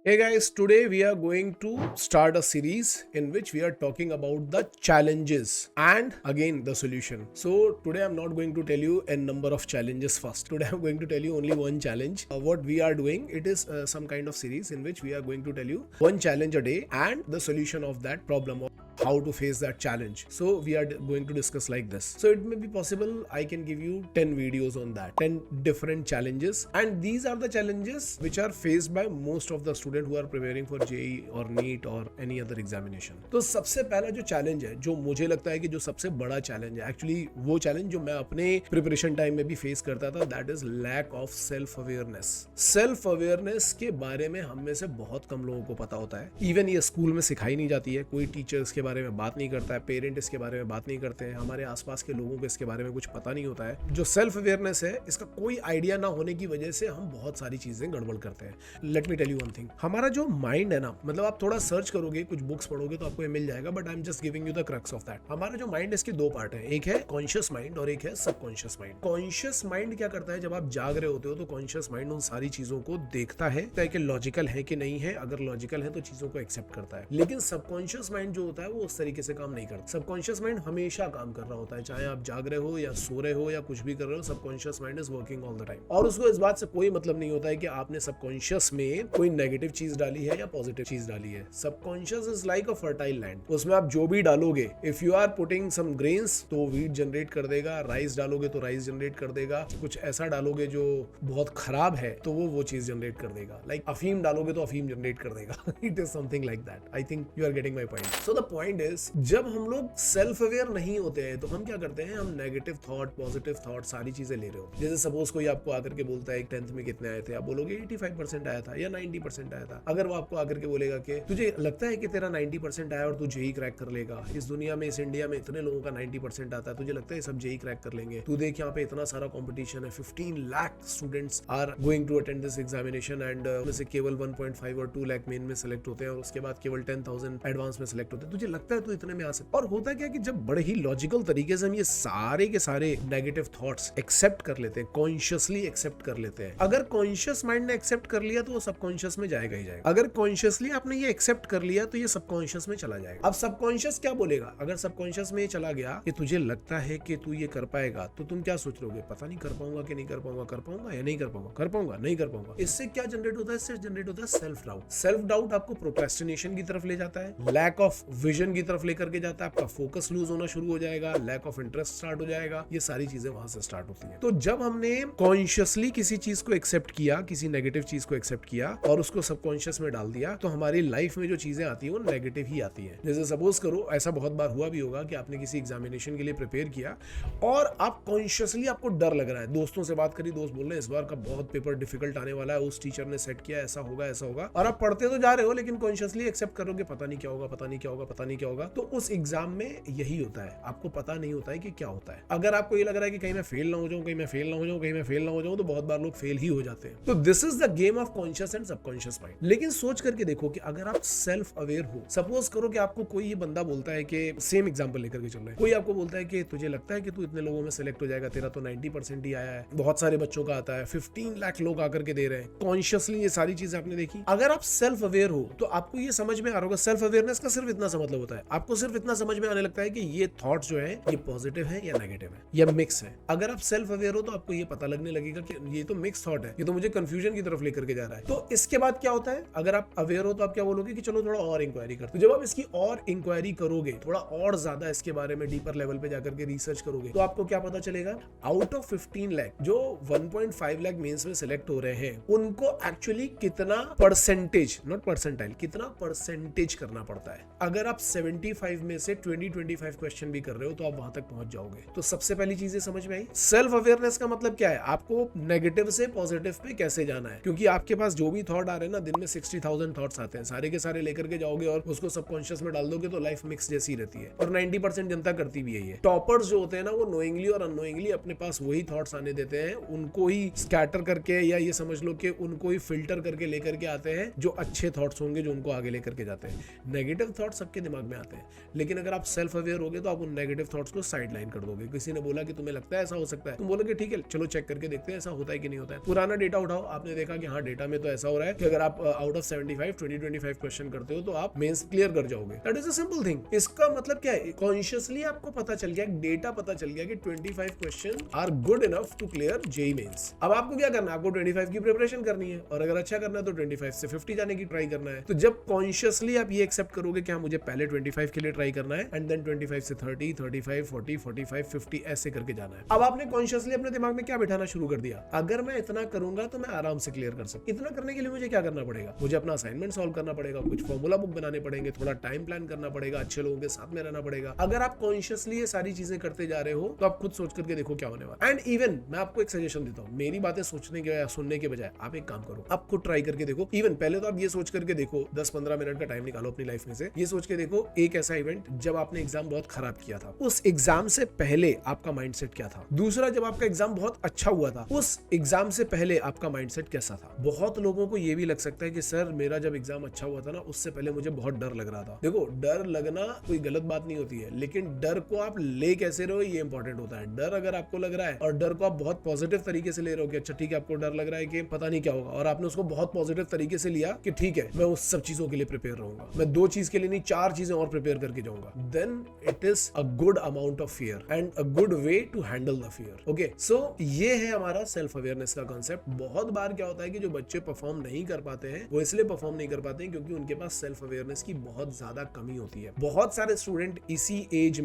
Hey guys, today we are going to start a series in which we are talking about the challenges and again the solution. So today I'm not going to tell you a number of challenges first. Today I'm going to tell you only one challenge. What we are doing, it is some kind of series in which we are going to tell you one challenge a day and the solution of that problem, or how to face that challenge. So we are going to discuss like this. So it may be possible I can give you 10 videos on that, 10 different challenges, and these are the challenges which are faced by most of the students who are preparing for JEE or NEET or any other examination. तो सबसे पहला जो challenge है, जो मुझे लगता है कि जो सबसे बड़ा चैलेंज है, एक्चुअली वो चैलेंज जो मैं अपने प्रिपरेशन टाइम में भी फेस करता था, that is lack of self awareness. Self awareness के बारे में हम में से बहुत कम लोगों को पता होता है। इवन ये स्कूल में सिखाई नहीं जाती है, कोई टीचर इसके बारे में बात नहीं करता है, पेरेंट इसके बारे में बात नहीं करते हैं, हमारे आसपास के लोगों को इसके बारे में कुछ पता नहीं होता है। जो सेल्फ अवेयरनेस है, इसका कोई आइडिया ना होने की वजह से हम बहुत सारी चीजें गड़बड़ करते हैं। Let me tell you one thing, हमारा जो माइंड है ना, मतलब आप थोड़ा सर्च करोगे, कुछ बुक्स पढ़ोगे तो आपको ये मिल जाएगा, but I am just giving you the crux of that. हमारा जो माइंड है, इसके दो पार्ट है, एक है कॉन्शियस माइंड और एक है सबकॉन्शियस माइंड। कॉन्शियस माइंड क्या करता है, जब आप जाग रहे होते हो तो कॉन्शियस माइंड उन सारी चीजों को देखता है कि लॉजिकल है कि नहीं है, अगर लॉजिकल है तो चीजों को एक्सेप्ट करता है। लेकिन सबकॉन्शियस माइंड जो होता है वो उस तरीके से काम नहीं करता। सबकॉन्शियस माइंड हमेशा काम कर रहा होता है, चाहे आप जाग रहे हो या सो रहे हो या कुछ भी कर रहे हो, subconscious mind is working all the time. और उसको इस बात से कोई मतलब नहीं होता है कि आपने सबकॉन्शियस में कोई नेगेटिव चीज डाली है या पॉजिटिव चीज डाली है। Subconscious is like a fertile land, उसमें आप जो भी डालोगे, if you are putting some grains तो वीट जनरेट कर देगा, राइस डालोगे तो राइस जनरेट कर देगा, कुछ ऐसा डालोगे जो बहुत खराब है तो वो चीज जनरेट कर देगा। लाइक अफीम डालोगे तो अफीम जनरेट कर देगा। It is something like that. I think you are getting my point. So the point is, जब हम लोग सेल्फ अवेयर नहीं होते हैं तो हम क्या करते हैं, हम नेगेटिव थॉट, पॉजिटिव थॉट, सारी चीजें ले रहे हो। जैसे सपोज कोई आपको आकर के बोलता है 10th में कितने आए थे, आप बोलोगे 85% आया था या 90% आया था। अगर वो आपको आकर के बोलेगा कि तुझे लगता है कि तेरा 90% आया और तू जेई क्रैक कर लेगा, इस दुनिया में, इस इंडिया में इतने लोगों का 90% आता है, तुझे लगता है सब जेई क्रैक कर लेंगे, तू देख यहाँ पे इतना सारा कंपटीशन है, 15 lakh students are going to attend this examination and उनमें से केवल 1.5 और 2 लाख मेन में सेलेक्ट होते हैं और उसके बाद केवल 10,000 एडवांस में सेलेक्ट होते हैं, तुझे लगता है तू इतने में आ सकता। और होता क्या कि जब बड़े ही लॉजिकल तरीके से हम ये सारे के सारे नेगेटिव थॉट्स एक्सेप्ट कर लेते हैं, कॉन्शियसली एक्सेप्ट कर लेते हैं। अगर कॉन्शियस माइंड ने एक्सेप्ट कर लिया तो वो सबकॉन्शियस में जाएगा ही जाएगा। अगर कॉन्शियसली आपने ये एक्सेप्ट कर लिया तो ये सबकॉन्शियस में चला जाएगा। अब सबकॉन्शियस क्या बोलेगा, अगर सबकॉन्शियस में ये चला गया कि तुझे लगता है कि तू ये कर पाएगा, तो तुम क्या सोच रहोगे, पता नहीं कर पाऊंगा कि नहीं कर पाऊंगा, कर पाऊंगा या नहीं कर पाऊंगा, कर पाऊंगा नहीं कर पाऊंगा। इससे क्या जनरेट होता है, इससे जनरेट होता है सेल्फ डाउट। सेल्फ डाउट आपको प्रोक्रेस्टिनेशन की तरफ ले जाता है, लैक ऑफ विजन की तरफ लेकर के जाता है, आपका फोकस लूज होना शुरू हो जाएगा, लैक ऑफ इंटरेस्ट स्टार्ट हो जाएगा, ये सारी चीजें वहां से स्टार्ट होती हैं। तो जब हमने कॉन्शियसली किसी चीज को एक्सेप्ट किया, किसी नेगेटिव चीज को एक्सेप्ट किया और उसको सबकॉन्शियस में डाल दिया, तो हमारी लाइफ में जो चीजें आती है वो नेगेटिव ही आती है। जैसे सपोज करो, ऐसा बहुत बार हुआ भी होगा कि आपने किसी एग्जामिनेशन के लिए प्रिपेयर किया और आप कॉन्शियसली, आपको डर लग रहा है, दोस्तों से बात करी, दोस्त बोल रहे हैं इस बार का बहुत पेपर डिफिकल्ट आने वाला है, उस टीचर ने सेट किया, ऐसा होगा ऐसा होगा, और आप पढ़ते तो जा रहे हो लेकिन कॉन्शियसली एक्सेप्ट करोगे, पता नहीं क्या होगा, पता नहीं क्या होगा, पता नहीं क्या होगा। तो उस एग्जाम में यही होता है, आपको पता नहीं होता है कि क्या होता है। अगर आपको ये लग रहा है कि कहीं मैं फेल ना हो जाऊं, कहीं मैं फेल ना हो जाऊं, कहीं मैं फेल ना हो जाऊं, तो बहुत बार लोग फेल ही हो जाते हैं। तो this is the game of conscious and subconscious mind. लेकिन सोच करके देखो कि अगर आप सेल्फ अवेयर हो, सपोज करो कि आपको कोई ये बंदा बोलता है कि सेम एग्जांपल लेकर के चल रहे हैं, कोई आपको बोलता है कि तुझे लगता है कि तू इतने लोगों में सेलेक्ट हो जाएगा, तेरा तो 90% ही आया है, बहुत सारे बच्चों का आता है, 15 लाख लोग आकर के दे रहे हैं, कॉन्शियसली ये सारी चीजें आपने देखी। अगर आप सेल्फ अवेयर हो तो आपको ये समझ में आ रहा होगा, सेल्फ अवेयरनेस का सिर्फ इतना सा मतलब होता है, आपको सिर्फ इतना समझ में आने लगता है कि ये थॉट जो है ये पॉजिटिव है या नेगेटिव है या मिक्स है। अगर आप सेल्फ अवेयर हो तो आपको ये पता लगने लगेगा कि ये तो मिक्स थॉट है, ये तो मुझे कंफ्यूजन की तरफ लेकर के जा रहा है। तो इसके बाद क्या होता है, अगर आप अवेयर हो तो आप क्या बोलोगे कि चलो थोड़ा और इंक्वायरी करते। जब आप इसकी और इंक्वायरी करोगे, थोड़ा और ज्यादा इसके बारे में डीपर लेवल पे जाकर के रिसर्च करोगे, तो आपको क्या पता चलेगा, आउट ऑफ 15 लाख जो 1.5 लाख मेंस में सिलेक्ट हो रहे हैं, उनको एक्चुअली कितना परसेंटेज, नॉट परसेंटाइल, कितना परसेंटेज करना पड़ता है। अगर आप 75 में से 20-25 क्वेश्चन भी कर रहे हो तो आप वहां तक पहुंच जाओगे। तो सबसे पहली चीजें समझ में आई। सेल्फ अवेयरनेस का मतलब क्या है, आपको नेगेटिव से पॉजिटिव पे कैसे जाना है, क्योंकि आपके पास जो भी थॉट आ रहे हैं ना, दिन में 60,000 थॉट्स आते हैं, सारे के सारे लेकर के जाओगे और उसको सबकॉन्शियस में डाल दोगे तो लाइफ मिक्स जैसी रहती है। और 90% जनता करती भी यही है। टॉपर्स जो होते हैं ना, वो नोइंगली और अननोइंगली अपने पास वही थॉट्स आने देते हैं, उनको ही स्कैटर करके, या ये समझ लो कि उनको ही फिल्टर करके लेकर के आते हैं जो अच्छे थॉट्स होंगे, जो उनको आगे लेकर के जाते हैं। नेगेटिव थॉट्स सबके दिमाग दिमाग में आते हैं, लेकिन अगर आप सेल्फ अवेयर होगे तो आप उन नेगेटिव थॉट्स को साइड लाइन कर दोगे। किसी ने बोला कि तुम्हें लगता है ऐसा हो सकता है, तुम बोलोगे ठीक है चलो चेक करके देखते हैं ऐसा होता है कि नहीं होता है। पुराना डेटा उठाओ, आपने देखा कि हाँ डेटा में तो ऐसा हो रहा है कि अगर आप आउट ऑफ 75 20-25 क्वेश्चन करते हो तो आप मेंस क्लियर कर जाओगे। That is a simple thing. इसका मतलब क्या है, कॉन्शियसली आपको पता चल गया, डेटा पता चल गया कि 25 question are good enough to clear JEE Mains. अब आपको क्या करना है, आपको 25 की प्रिपरेशन करनी है, और अगर अच्छा करना है तो 25 से 50 जाने की ट्राई करना है। तो जब कॉन्शियसली आप ये एक्सेप्ट करोगे कि हाँ मुझे पहले 25 के लिए ट्राई करना है, एंड देन 25 से 30, 35, 40, 45, 50 ऐसे करके जाना है। अब आपने कॉन्शियसली अपने दिमाग में क्या बिठाना शुरू कर दिया, अगर मैं इतना करूंगा तो मैं आराम से क्लियर कर सकता। इतना करने के लिए मुझे क्या करना पड़ेगा, मुझे अपना असाइनमेंट सॉल्व करना पड़ेगा, कुछ फॉर्मूला बुक बनाने पड़ेंगे, थोड़ा टाइम प्लान करना पड़ेगा, अच्छे लोगों के साथ में रहना पड़ेगा। अगर आप कॉन्शियसली ये सारी चीजें करते जा रहे हो तो आप खुद सोच करके देखो क्या होने वाला। एंड इवन मैं आपको एक सजेशन देता हूँ, मेरी बातें सोचने के या सुनने के बजाय आप एक काम करो, आप खुद ट्राई करके देखो। इवन पहले तो आप ये सोच करके देखो, 10-15 मिनट का टाइम निकालो अपनी लाइफ में से, ये सोच के देखो एक ऐसा इवेंट जब आपने एग्जाम बहुत खराब किया था, उस एग्जाम से पहले आपका माइंडसेट क्या था। दूसरा, जब आपका एग्जाम बहुत अच्छा हुआ था, उस एग्जाम से पहले आपका माइंडसेट कैसा था। बहुत लोगों को ये भी लग सकता है कि सर मेरा जब एग्जाम अच्छा हुआ था ना, उससे पहले मुझे बहुत डर लग रहा था। देखो, डर लगना कोई गलत बात नहीं होती है, लेकिन डर को आप ले कैसे रहे हो ये इंपॉर्टेंट होता है। डर अगर आपको लग रहा है और डर को आप बहुत पॉजिटिव तरीके से ले रहे हो कि अच्छा ठीक है आपको डर लग रहा है कि पता नहीं क्या होगा, और आपने उसको बहुत पॉजिटिव तरीके से लिया कि ठीक है मैं उस सब चीजों के लिए प्रिपेयर रहूंगा, मैं 2 चीज के लिए नहीं 4 चीजें और प्रिपेयर करके जाऊंगा, then it is a good amount of fear and a good way to handle the fear. Okay, so ये है हमारा सेल्फ अवेयरनेस का कॉन्सेप्ट। बहुत बार क्या होता है कि जो बच्चे परफॉर्म नहीं कर पाते हैं वो इसलिए परफॉर्म नहीं कर पाते हैं क्योंकि उनके पास सेल्फ अवेयरनेस की बहुत ज्यादा कमी होती है। बहुत सारे स्टूडेंट इसी एज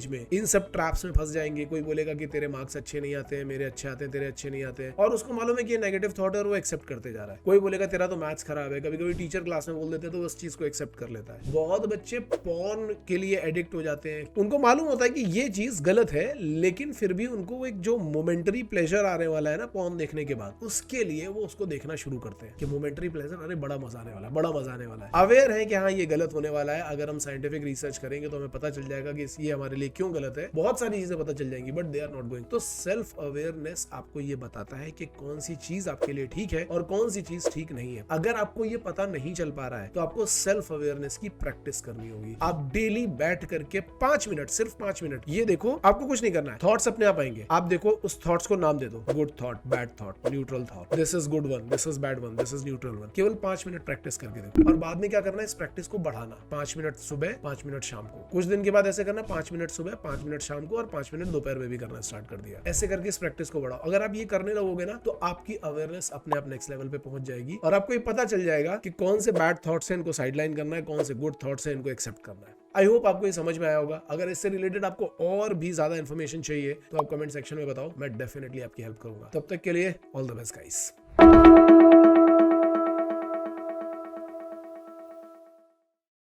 में इन सब ट्रैप्स में फंस जाएंगे। कोई बोलेगा कि तेरे मार्क्स अच्छे नहीं आते हैं, मेरे अच्छे आते हैं, तेरे अच्छे नहीं आते हैं, और उसको मालूम है कि ये नेगेटिव थॉट है और वो एक्सेप्ट करते जा रहा है। कोई बोलेगा तेरा तो मैथ्स खराब है, कभी कभी टीचर क्लास में बोल देते हैं तो उस चीज को एक्सेप्ट कर लेता है। बहुत बच्चे पॉर्न के लिए एडिक्ट हो जाते हैं, उनको मालूम होता है कि ये चीज गलत है, लेकिन फिर भी उनको एक जो मोमेंटरी प्लेजर आने वाला है ना पॉर्न देखने के बाद, उसके लिए वो उसको देखना शुरू करते हैं कि मोमेंटरी प्लेजर, अरे बड़ा मजा आने वाला है, बड़ा मजा आने वाला है। अवेयर है कि हाँ ये गलत होने वाला है, अगर हम साइंटिफिक रिसर्च करेंगे तो हमें पता चल जाएगा कि ये हमारे लिए क्यों गलत है, बहुत सारी चीजें पता चल जाएंगी, but they are not going. तो सेल्फ अवेयरनेस आपको ये बताता है कि कौन सी चीज आपके लिए ठीक है और कौन सी चीज ठीक नहीं है। अगर आपको ये पता नहीं चल पा रहा है तो आपको सेल्फ अवेयरनेस की प्रैक्टिस करनी होगी। आप डेली बैठ करके 5 मिनट, सिर्फ 5 मिनट, ये देखो, आपको कुछ नहीं करना है, थॉट्स अपने आप आएंगे। आप देखो उस थॉट्स को नाम दे दो, good thought, bad thought, neutral thought, this is good one, this is bad one, this is neutral one. केवल 5 मिनट प्रैक्टिस करके देखो, और बाद में क्या करना है, इस प्रैक्टिस को बढ़ाना, 5 मिनट सुबह, 5 मिनट शाम को। कुछ दिन के बाद ऐसे करना, 5 मिनट सुबह, 5 मिनट शाम को, और 5 मिनट दोपहर में भी करना स्टार्ट कर दिया। ऐसे करके इस प्रैक्टिस को बढ़ाओ। अगर आप ये करने लगोगे ना तो आपकी अवेयरनेस अपने आप नेक्स्ट लेवल पे पहुंच जाएगी, और आपको ये पता चल जाएगा कि कौन से बैड थॉट्स हैं इनको साइडलाइन करना है, कौन से गुड थॉट्स हैं इनको एक्सेप्ट करना है। आई होप आपको ये समझ में आया होगा। अगर इससे रिलेटेड आपको और भी ज्यादा इन्फॉर्मेशन चाहिए तो आप कमेंट सेक्शन में बताओ, मैं डेफिनेटली आपकी हेल्प करूंगा। तब तक के लिए ऑल द बेस्ट गाइस।